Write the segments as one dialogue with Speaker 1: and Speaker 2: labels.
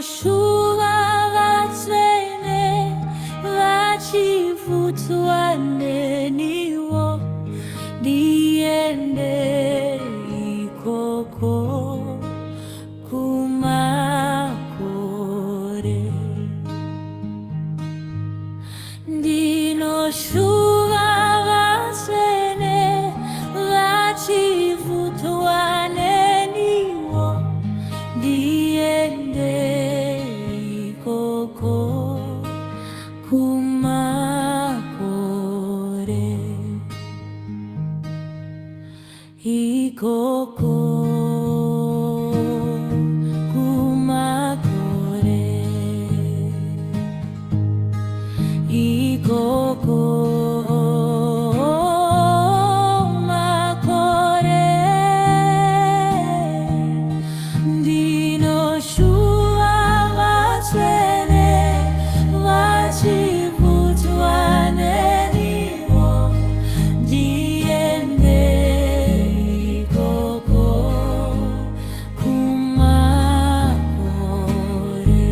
Speaker 1: shuva vatsvene vachivhutwa neniwo ndiende ikoko kumakore. Ndinoshuva vatsvene vachivhutwa neniwo ndiende ikoko kumakore. Ikoko kumakore. Ikoko makore. Ndinoshuva vatsvene vachivhutwa neniwo ndiende ikoko kumakore.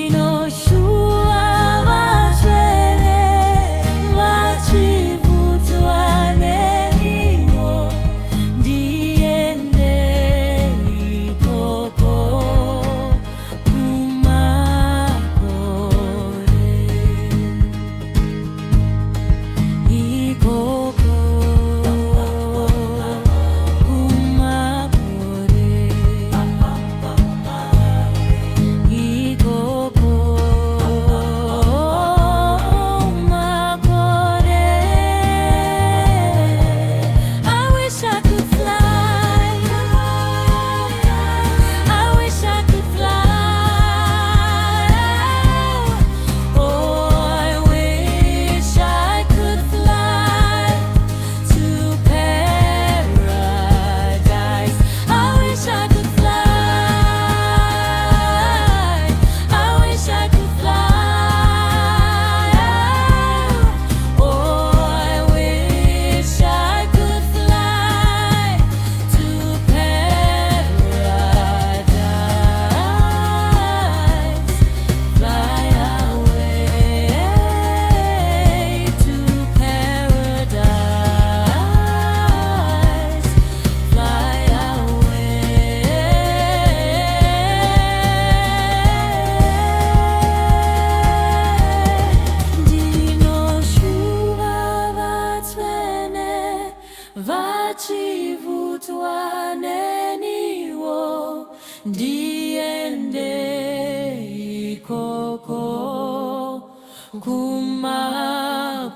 Speaker 1: Ndinoshuva vatsvene vachivhutwa neniwo ndiende ikoko kumakore. Ikoko kumakore. Ikoko makore. I wish I could fly. I wish I could fly. Oh, I wish I could fly to paradise. I wish I could fly. I wish I could fly. Oh, I wish I could fly to paradise. Fly away to paradise. Fly away. Ndinoshuva vatsvene vachivhutwa neniwo ndiende ikoko kumakore.